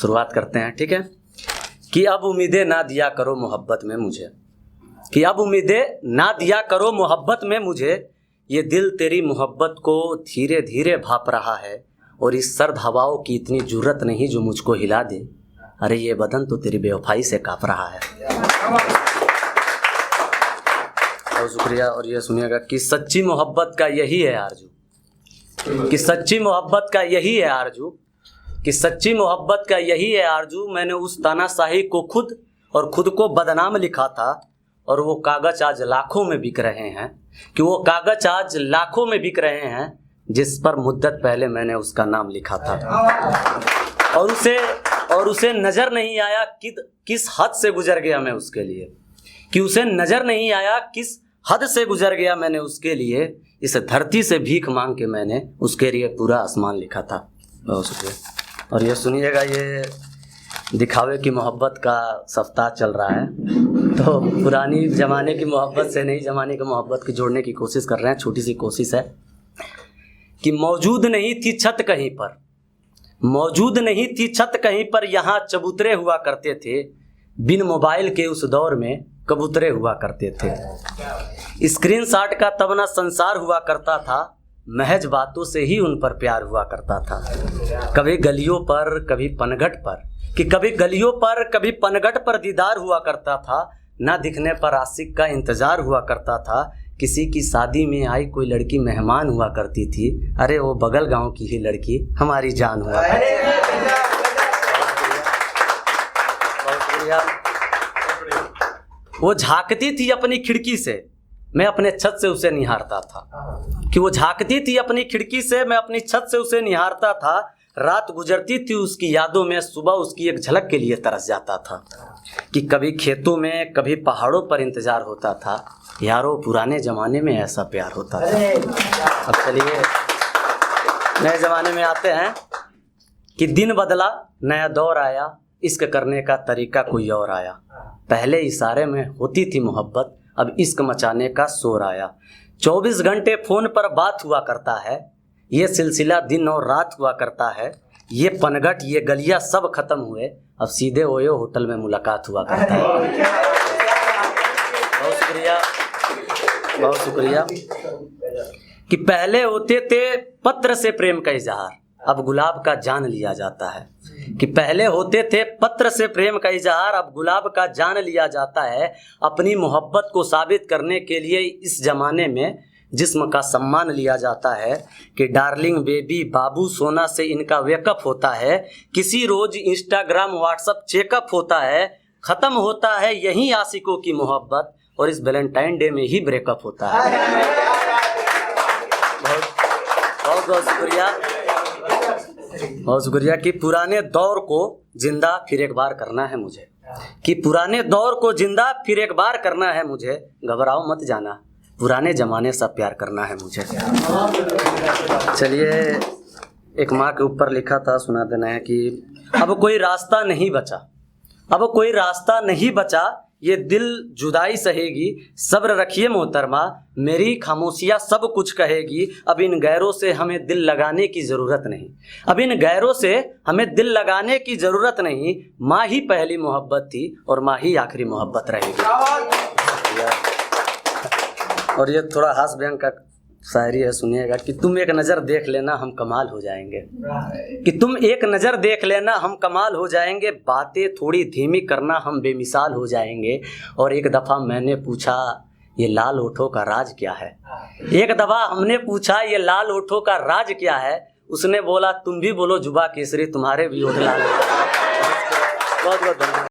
शुरुआत करते हैं, ठीक है। कि अब उम्मीदें ना दिया करो मोहब्बत में मुझे, कि अब उम्मीदें ना दिया करो मोहब्बत में मुझे, ये दिल तेरी मोहब्बत को धीरे धीरे भाप रहा है, और इस सर्द हवाओं की इतनी जुर्रत नहीं जो मुझको हिला दे, अरे ये बदन तो तेरी बेवफाई से काँप रहा है। बहुत शुक्रिया। और ये सुनिएगा कि सच्ची मोहब्बत का यही है आरजू, कि सच्ची मोहब्बत का यही है आरजू, कि सच्ची मोहब्बत का यही है आरजू। मैंने उस तानाशाही को खुद और खुद को बदनाम लिखा था, और वो कागज आज लाखों में बिक रहे हैं, कि वो कागज आज लाखों में बिक रहे हैं जिस पर मुद्दत पहले मैंने उसका नाम लिखा था। और उसे नजर नहीं आया कि किस हद से गुजर गया मैं उसके लिए, कि उसे नजर नहीं आया किस हद से गुजर गया मैंने उसके लिए। इस धरती से भीख मांग के मैंने उसके लिए पूरा आसमान लिखा था। बहुत शुक्रिया। और ये सुनिएगा, ये दिखावे की मोहब्बत का सप्ताह चल रहा है, तो पुरानी ज़माने की मोहब्बत से नई ज़माने की मोहब्बत की जोड़ने की कोशिश कर रहे हैं। छोटी सी कोशिश है कि मौजूद नहीं थी छत कहीं पर, मौजूद नहीं थी छत कहीं पर, यहाँ चबूतरे हुआ करते थे, बिन मोबाइल के उस दौर में कबूतरे हुआ करते थे। स्क्रीन शॉट का तब ना संसार हुआ करता था, महज बातों से ही उन पर प्यार हुआ करता था। कभी गलियों पर कभी पनघट पर, कि कभी गलियों पर कभी पनघट पर दीदार हुआ करता था, ना दिखने पर आशिक का इंतजार हुआ करता था। किसी की शादी में आई कोई लड़की मेहमान हुआ करती थी, अरे वो बगल गांव की ही लड़की हमारी जान हुआ करती थी। वो झांकती थी अपनी खिड़की से, मैं अपने छत से उसे निहारता था, कि वो झांकती थी अपनी खिड़की से, मैं अपनी छत से उसे निहारता था। रात गुजरती थी उसकी यादों में, सुबह उसकी एक झलक के लिए तरस जाता था। कि कभी खेतों में कभी पहाड़ों पर इंतजार होता था, यारो पुराने ज़माने में ऐसा प्यार होता था। अब चलिए नए ज़माने में आते हैं कि दिन बदला नया दौर आया, इश्क करने का तरीका कोई और आया। पहले इशारे में होती थी मोहब्बत, अब इश्क मचाने का शोर आया। 24 घंटे फ़ोन पर बात हुआ करता है, ये सिलसिला दिन और रात हुआ करता है। ये पनघट ये गलियां सब खत्म हुए, अब सीधे ओयो होटल में मुलाकात हुआ करता है। बहुत शुक्रिया, बहुत शुक्रिया। कि पहले होते थे पत्र से प्रेम का इजहार, अब गुलाब का जान लिया जाता है। कि पहले होते थे पत्र से प्रेम का इजहार, अब गुलाब का जान लिया जाता है। अपनी मोहब्बत को साबित करने के लिए इस जमाने में जिस्म का सम्मान लिया जाता है। कि डार्लिंग बेबी बाबू सोना से इनका वेकअप होता है, किसी रोज इंस्टाग्राम व्हाट्सअप चेकअप होता है। ख़त्म होता है यहीं आशिकों की मोहब्बत, और इस वैलेंटाइन डे में ही ब्रेकअप होता है। बहुत बहुत शुक्रिया, बहुत शुक्रिया। कि पुराने दौर को जिंदा फिर एक बार करना है मुझे, कि पुराने दौर को जिंदा फिर एक बार करना है मुझे। घबराओ मत जाना, पुराने ज़माने सा प्यार करना है मुझे। चलिए एक माँ के ऊपर लिखा था, सुना देना है कि अब कोई रास्ता नहीं बचा, अब कोई रास्ता नहीं बचा, ये दिल जुदाई सहेगी। सब्र रखिए मोहतरमा, मेरी खामोशियाँ सब कुछ कहेगी। अब इन गैरों से हमें दिल लगाने की ज़रूरत नहीं, अब इन गैरों से हमें दिल लगाने की ज़रूरत नहीं। माँ ही पहली मोहब्बत थी और माँ ही आखिरी मोहब्बत रहेगी। और ये थोड़ा हास्य व्यंग का शायरी है, सुनिएगा। कि तुम एक नज़र देख लेना हम कमाल हो जाएंगे, कि तुम एक नज़र देख लेना हम कमाल हो जाएंगे। बातें थोड़ी धीमी करना हम बेमिसाल हो जाएंगे। और एक दफ़ा मैंने पूछा ये लाल होठों का राज क्या है, एक दफ़ा हमने पूछा ये लाल होठों का राज क्या है। उसने बोला तुम भी बोलो जुबा केसरी, तुम्हारे भी होठ लाल। बहुत बहुत धन्यवाद।